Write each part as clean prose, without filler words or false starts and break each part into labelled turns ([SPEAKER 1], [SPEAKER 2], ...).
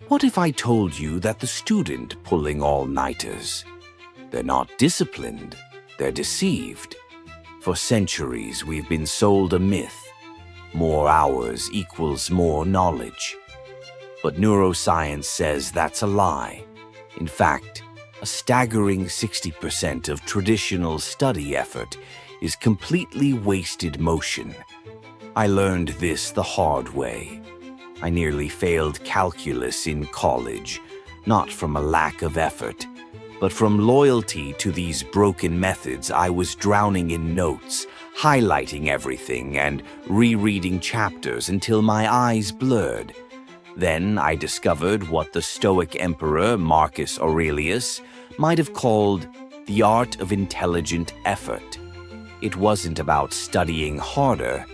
[SPEAKER 1] What if I told you that the student pulling all-nighters, they're not disciplined, they're deceived? For centuries, we've been sold a myth. More hours equals more knowledge. But neuroscience says that's a lie. In fact, a staggering 60% of traditional study effort is completely wasted motion. I learned this the hard way. I nearly failed calculus in college, not from a lack of effort, but from loyalty to these broken methods. I was drowning in notes, highlighting everything and rereading chapters until my eyes blurred. Then I discovered what the Stoic emperor Marcus Aurelius might have called the art of intelligent effort. It wasn't about studying harder,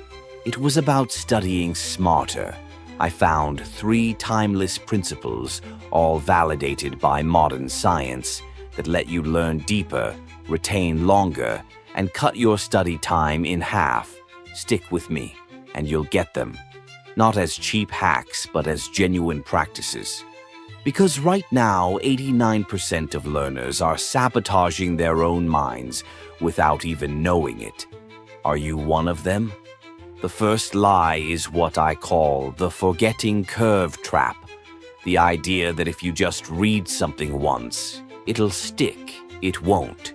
[SPEAKER 1] it was about studying smarter. I found 3 timeless principles, all validated by modern science, that let you learn deeper, retain longer, and cut your study time in half. Stick with me, and you'll get them. Not as cheap hacks, but as genuine practices. Because right now, 89% of learners are sabotaging their own minds without even knowing it. Are you one of them? The first lie is what I call the forgetting curve trap. The idea that if you just read something once, it'll stick. It won't.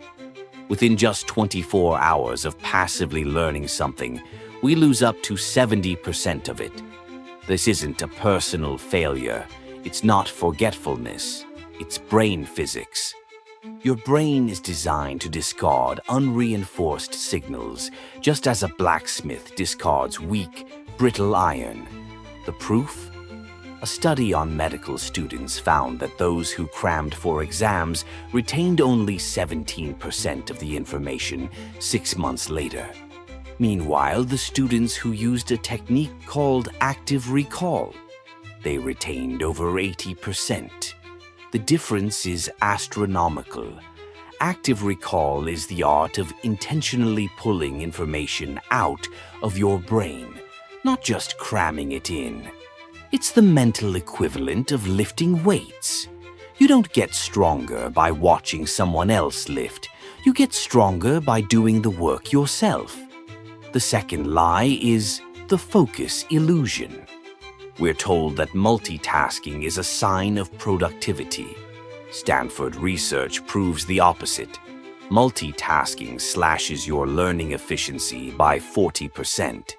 [SPEAKER 1] Within just 24 hours of passively learning something, we lose up to 70% of it. This isn't a personal failure. It's not forgetfulness. It's brain physics. Your brain is designed to discard unreinforced signals, just as a blacksmith discards weak, brittle iron. The proof? A study on medical students found that those who crammed for exams retained only 17% of the information 6 months later. Meanwhile, the students who used a technique called active recall, they retained over 80%. The difference is astronomical. Active recall is the art of intentionally pulling information out of your brain, not just cramming it in. It's the mental equivalent of lifting weights. You don't get stronger by watching someone else lift. You get stronger by doing the work yourself. The second lie is the focus illusion. We're told that multitasking is a sign of productivity. Stanford research proves the opposite. Multitasking slashes your learning efficiency by 40%.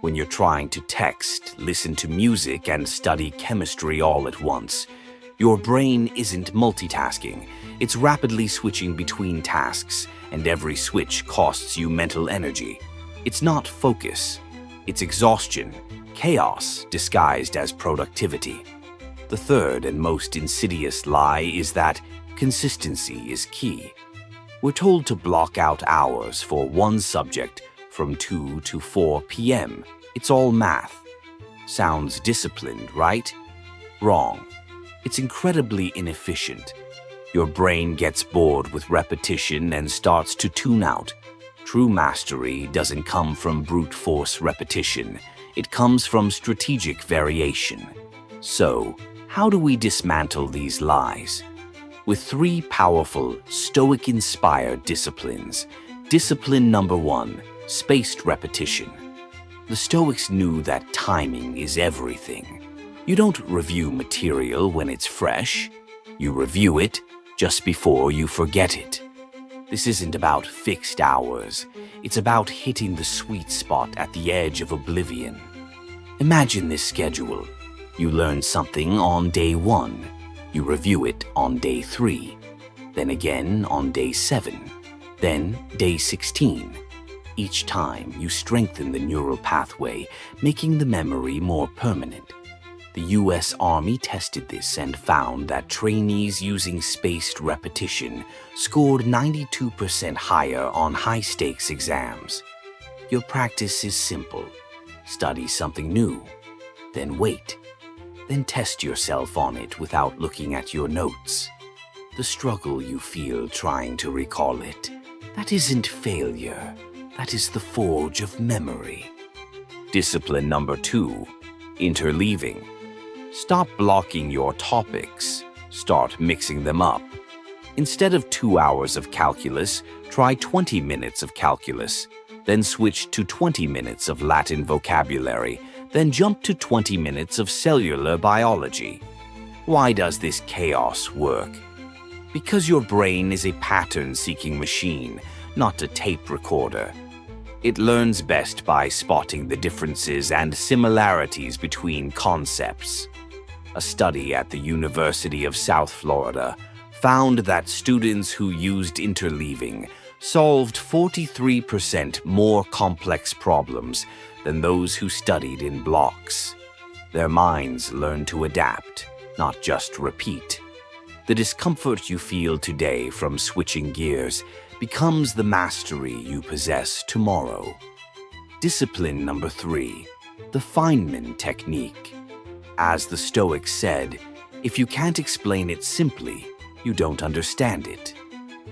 [SPEAKER 1] When you're trying to text, listen to music, and study chemistry all at once, your brain isn't multitasking. It's rapidly switching between tasks, and every switch costs you mental energy. It's not focus. It's exhaustion, chaos disguised as productivity. The third and most insidious lie is that consistency is key. We're told to block out hours for one subject from 2 to 4 p.m. It's all math. Sounds disciplined, right? Wrong. It's incredibly inefficient. Your brain gets bored with repetition and starts to tune out. True mastery doesn't come from brute force repetition. It comes from strategic variation. So, how do we dismantle these lies? With 3 powerful, Stoic-inspired disciplines. Discipline number 1, spaced repetition. The Stoics knew that timing is everything. You don't review material when it's fresh. You review it just before you forget it. This isn't about fixed hours. It's about hitting the sweet spot at the edge of oblivion. Imagine this schedule. You learn something on day 1. You review it on day 3. Then again on day 7. Then day 16. Each time you strengthen the neural pathway, making the memory more permanent. The U.S. Army tested this and found that trainees using spaced repetition scored 92% higher on high-stakes exams. Your practice is simple. Study something new, then wait, then test yourself on it without looking at your notes. The struggle you feel trying to recall it, that isn't failure. That is the forge of memory. Discipline number 2, interleaving. Stop blocking your topics. Start mixing them up. Instead of 2 hours of calculus, try 20 minutes of calculus. Then switch to 20 minutes of Latin vocabulary. Then jump to 20 minutes of cellular biology. Why does this chaos work? Because your brain is a pattern-seeking machine, not a tape recorder. It learns best by spotting the differences and similarities between concepts. A study at the University of South Florida found that students who used interleaving solved 43% more complex problems than those who studied in blocks. Their minds learn to adapt, not just repeat. The discomfort you feel today from switching gears becomes the mastery you possess tomorrow. Discipline number 3, the Feynman technique. As the Stoics said, if you can't explain it simply, you don't understand it.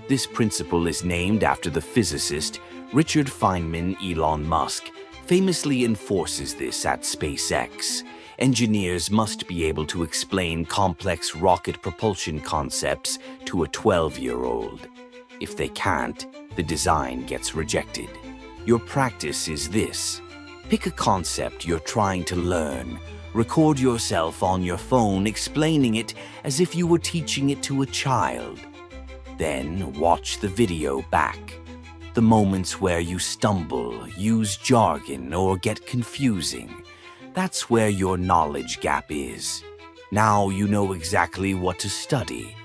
[SPEAKER 1] This principle is named after the physicist Richard Feynman. Elon Musk famously enforces this at SpaceX. Engineers must be able to explain complex rocket propulsion concepts to a 12-year-old. If they can't, the design gets rejected. Your practice is this. Pick a concept you're trying to learn. Record yourself on your phone explaining it as if you were teaching it to a child. Then watch the video back. The moments where you stumble, use jargon, or get confusing. That's where your knowledge gap is. Now you know exactly what to study.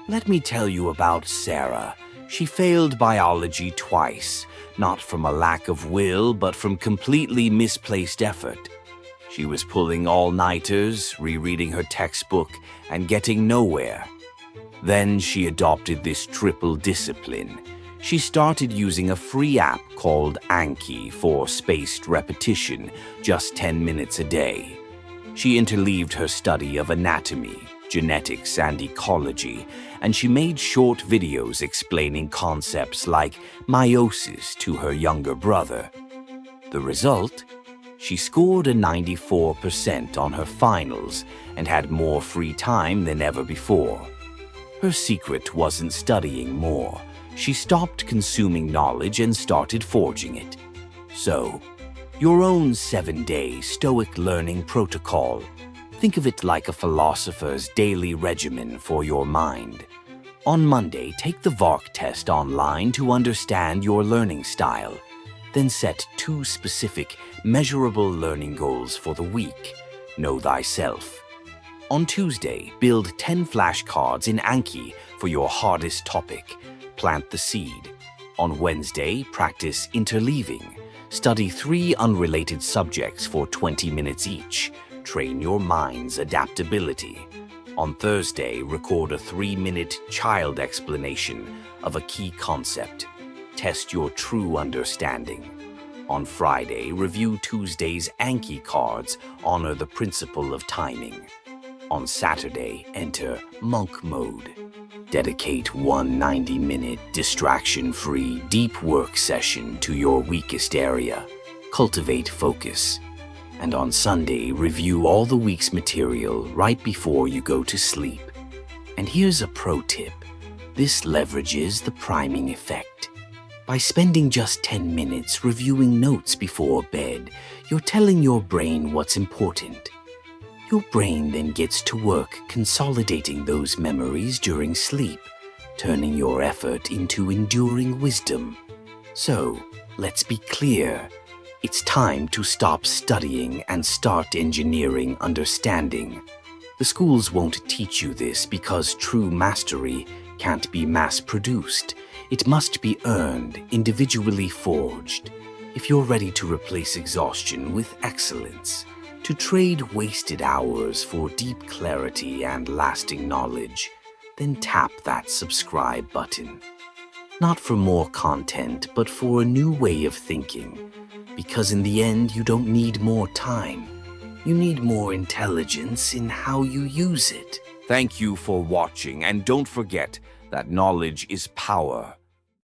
[SPEAKER 1] Let me tell you about Sarah. She failed biology twice, not from a lack of will, but from completely misplaced effort. She was pulling all-nighters, rereading her textbook, and getting nowhere. Then she adopted this triple discipline. She started using a free app called Anki for spaced repetition, just 10 minutes a day. She interleaved her study of anatomy, genetics, and ecology, and she made short videos explaining concepts like meiosis to her younger brother. The result? She scored a 94% on her finals and had more free time than ever before. Her secret wasn't studying more. She stopped consuming knowledge and started forging it. So, your own 7-day Stoic learning protocol. Think of it like a philosopher's daily regimen for your mind. On Monday, take the Bjork test online to understand your learning style. Then set 2 specific, measurable learning goals for the week. Know thyself. On Tuesday, build 10 flashcards in Anki for your hardest topic. Plant the seed. On Wednesday, practice interleaving. Study 3 unrelated subjects for 20 minutes each. Train your mind's adaptability. On Thursday, record a 3-minute child explanation of a key concept. Test your true understanding. On Friday, review Tuesday's Anki cards. Honor the principle of timing. On Saturday, enter monk mode. Dedicate one 90-minute, distraction-free, deep work session to your weakest area. Cultivate focus. And on Sunday, review all the week's material right before you go to sleep. And here's a pro tip. This leverages the priming effect. By spending just 10 minutes reviewing notes before bed, you're telling your brain what's important. Your brain then gets to work consolidating those memories during sleep, turning your effort into enduring wisdom. So, let's be clear. It's time to stop studying and start engineering understanding. The schools won't teach you this because true mastery can't be mass-produced. It must be earned, individually forged. If you're ready to replace exhaustion with excellence, to trade wasted hours for deep clarity and lasting knowledge, then tap that subscribe button. Not for more content, but for a new way of thinking. Because in the end, you don't need more time. You need more intelligence in how you use it. Thank you for watching, and don't forget that knowledge is power.